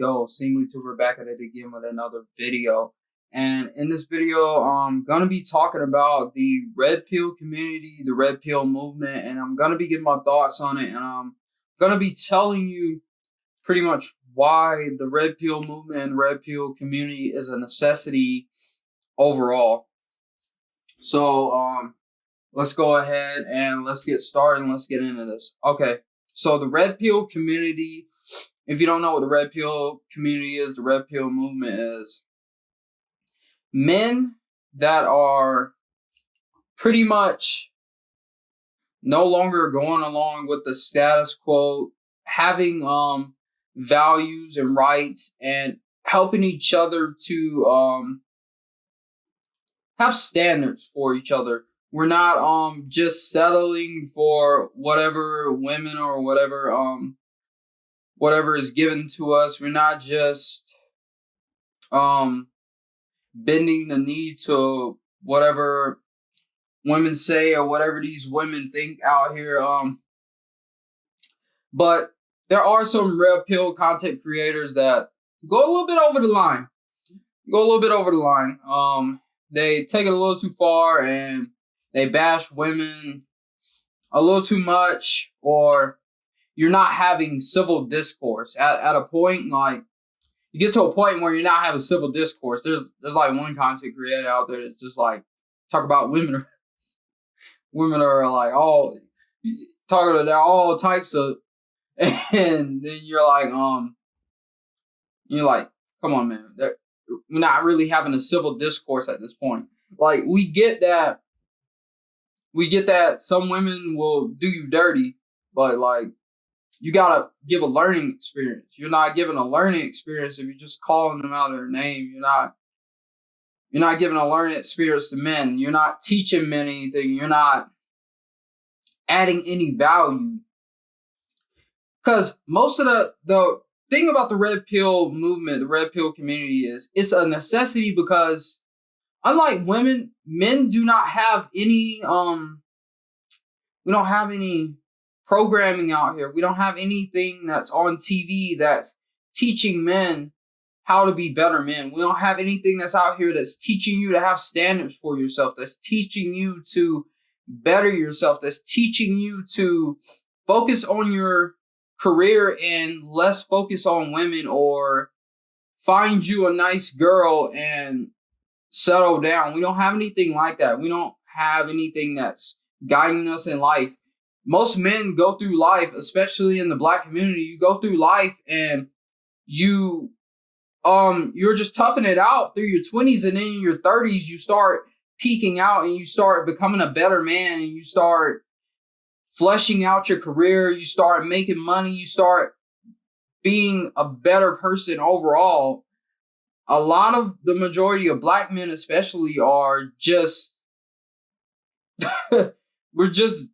go? Seemlytuber back at it again with another video. And in this video, I'm gonna be talking about the red pill community, the red pill movement, and I'm gonna be giving my thoughts on it, and I'm gonna be telling you pretty much why the red pill movement and red pill community is a necessity overall. So let's go ahead and let's get started and let's get into this. Okay, so the red pill community, if you don't know what the red pill community is, the red pill movement is men that are pretty much no longer going along with the status quo, having values and rights, and helping each other to have standards for each other. We're not just settling for whatever women or whatever is given to us. We're not just bending the knee to whatever women say or whatever these women think out here. But there are some red pill content creators that go a little bit over the line. They take it a little too far and they bash women a little too much, or you're not having civil discourse at a point. Like, you get to a point where you're not having civil discourse. There's like one content creator out there that's just like talk about women. Women are like all talking about all types of, and then you're like, come on, man. We're not really having a civil discourse at this point. Like, we get that some women will do you dirty, but like, you gotta give a learning experience. You're not giving a learning experience if you're just calling them out of their name. You're not giving a learning experience to men. You're not teaching men anything. You're not adding any value. Because most of the thing about the red pill movement, the red pill community, is it's a necessity because unlike women, men do not have any we don't have any programming out here. We don't have anything that's on TV that's teaching men how to be better men. We don't have anything that's out here that's teaching you to have standards for yourself, that's teaching you to better yourself, that's teaching you to focus on your career and less focus on women, or find you a nice girl and settle down. We don't have anything like that. We don't have anything that's guiding us in life. Most men go through life, especially in the Black community, you go through life and you're just toughing it out through your 20s, and then in your 30s you start peaking out and you start becoming a better man, and you start fleshing out your career, you start making money, you start being a better person overall. A lot of the majority of Black men especially are just we're just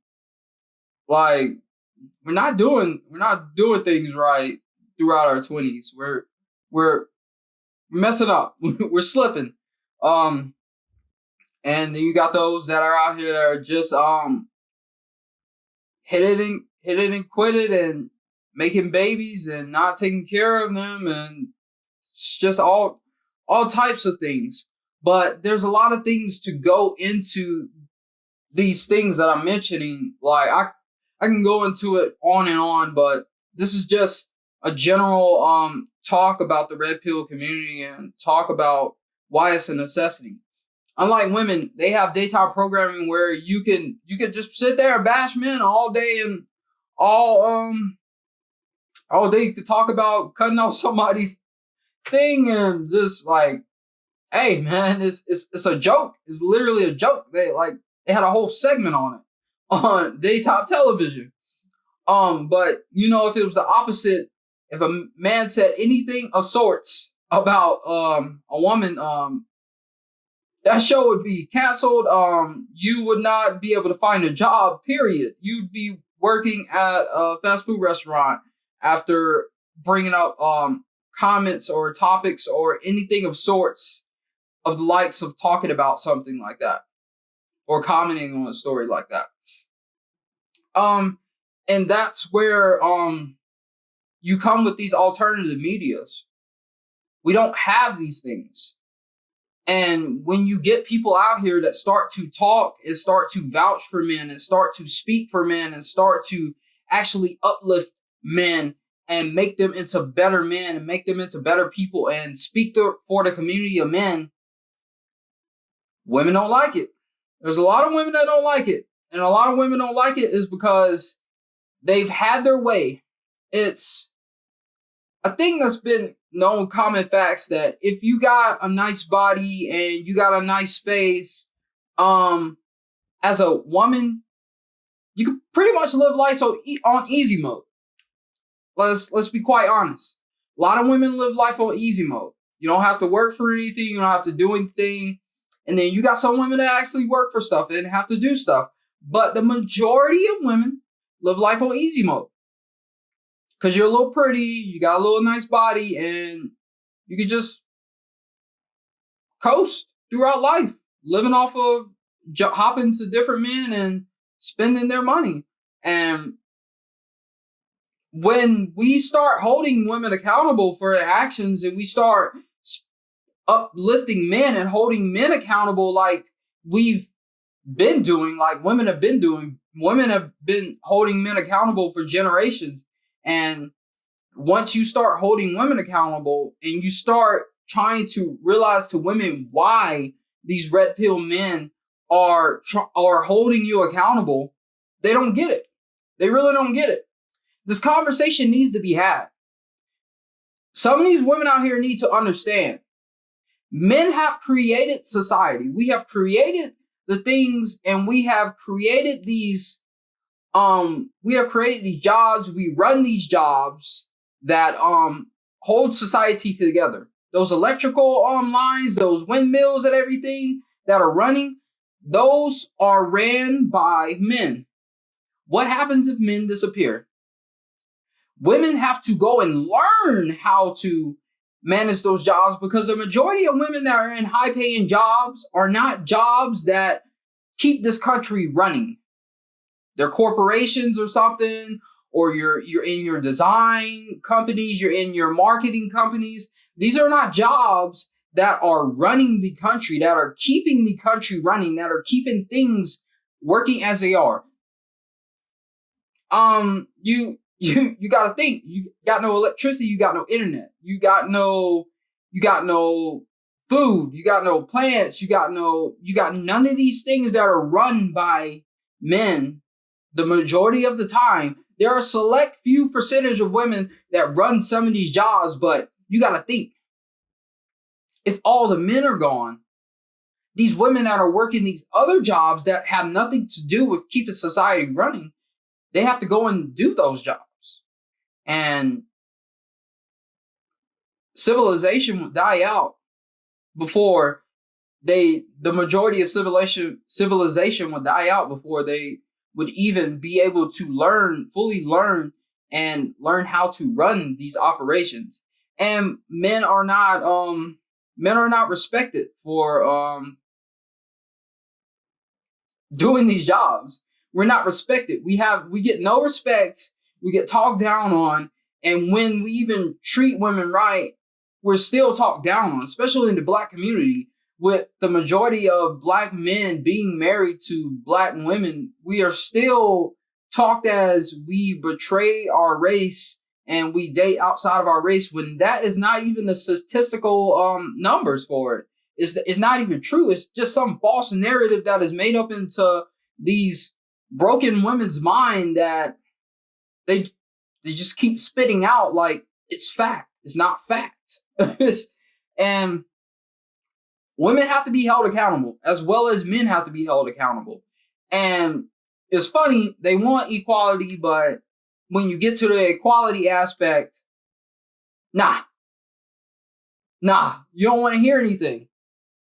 like, we're not doing things right throughout our 20s. We're messing up. We're slipping. And then you got those that are out here that are just hit it and quit it and making babies and not taking care of them, and it's just all types of things. But there's a lot of things to go into these things that I'm mentioning. Like, I can go into it on and on, but this is just a general talk about the red pill community and talk about why it's a necessity. Unlike women, they have daytime programming where you can just sit there and bash men all day, and all day you could talk about cutting off somebody's thing and just like, hey man, it's a joke. It's literally a joke. They had a whole segment on it on daytime television. But if it was the opposite, if a man said anything of sorts about a woman, that show would be canceled. You would not be able to find a job, period. You'd be working at a fast food restaurant after bringing up comments or topics or anything of sorts of the likes of talking about something like that or commenting on a story like that. And that's where you come with these alternative medias. We don't have these things. And when you get people out here that start to talk and start to vouch for men and start to speak for men and start to actually uplift men and make them into better men and make them into better people and speak for the community of men, women don't like it. There's a lot of women that don't like it. And a lot of women don't like it is because they've had their way. It's a thing that's been known common facts that if you got a nice body and you got a nice face, as a woman, you can pretty much live life on easy mode. Let's be quite honest. A lot of women live life on easy mode. You don't have to work for anything. You don't have to do anything. And then you got some women that actually work for stuff and have to do stuff. But the majority of women live life on easy mode. Because you're a little pretty, you got a little nice body, and you can just coast throughout life, living off of hopping to different men and spending their money. And when we start holding women accountable for their actions and we start uplifting men and holding men accountable like we've been doing, like women have been doing, women have been holding men accountable for generations. And once you start holding women accountable and you start trying to realize to women why these red pill men are holding you accountable, they don't get it. They really don't get it. This conversation needs to be had. Some of these women out here need to understand. Men have created society. We have created the things and we have created these jobs. We run these jobs that hold society together. Those electrical lines, those windmills and everything that are running, those are ran by men. What happens if men disappear? Women have to go and learn how to manage those jobs because the majority of women that are in high-paying jobs are not jobs that keep this country running. They're corporations or something, or you're in your design companies, you're in your marketing companies. These are not jobs that are running the country, that are keeping the country running, that are keeping things working as they are. You got to think. You got no electricity. You got no internet. You got no food. You got no plants. You got none of these things that are run by men. The majority of the time, there are a select few percentage of women that run some of these jobs, but you got to think. If all the men are gone, these women that are working these other jobs that have nothing to do with keeping society running, they have to go and do those jobs. And civilization would die out before the majority of civilization would die out before they would even be able to fully learn how to run these operations. And men are not respected for doing these jobs. We're not respected. We get no respect. We get talked down on. And when we even treat women right, we're still talked down on, especially in the Black community. With the majority of Black men being married to Black women, we are still talked as we betray our race and we date outside of our race, when that is not even the statistical numbers for it. It's not even true. It's just some false narrative that is made up into these broken women's mind that they just keep spitting out like it's fact. It's not fact. And women have to be held accountable as well as men have to be held accountable. And it's funny, they want equality, but when you get to the equality aspect, nah, you don't want to hear anything.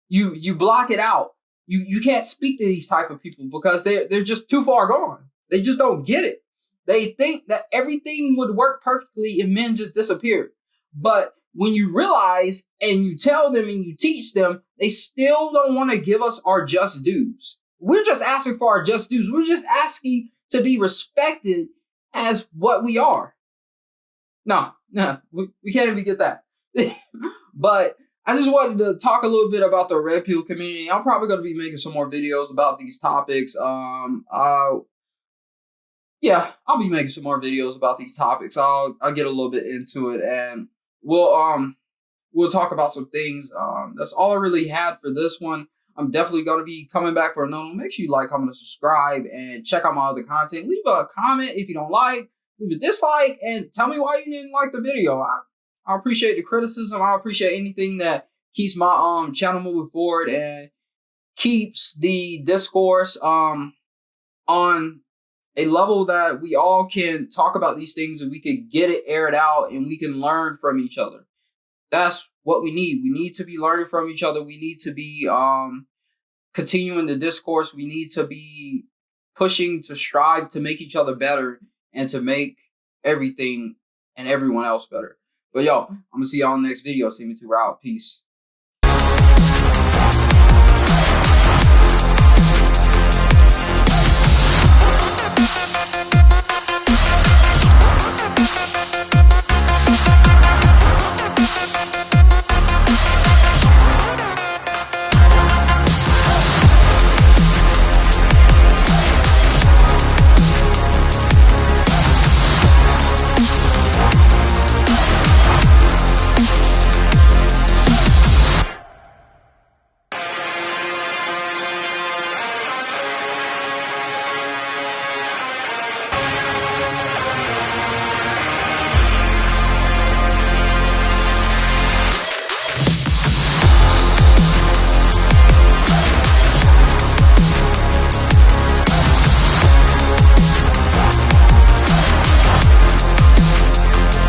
You block it out. You can't speak to these type of people because they're just too far gone. They just don't get it. They think that everything would work perfectly if men just disappeared. But when you realize and you tell them and you teach them, they still don't want to give us our just dues. We're just asking for our just dues. We're just asking to be respected as what we are. No, we can't even get that. But I just wanted to talk a little bit about the red pill community. I'm probably going to be making some more videos about these topics. Yeah, I'll be making some more videos about these topics. I'll get a little bit into it, and we'll talk about some things. That's all I really had for this one. I'm definitely going to be coming back for another one. Make sure you like, comment, and subscribe, and check out my other content. Leave a comment if you don't like, leave a dislike, and tell me why you didn't like the video. I appreciate the criticism. I appreciate anything that keeps my channel moving forward and keeps the discourse on a level that we all can talk about these things and we can get it aired out and we can learn from each other. That's what we need. We need to be learning from each other. We need to be continuing the discourse. We need to be pushing to strive to make each other better and to make everything and everyone else better. But yo, I'm gonna see y'all in the next video. Seemlytuber out. Peace.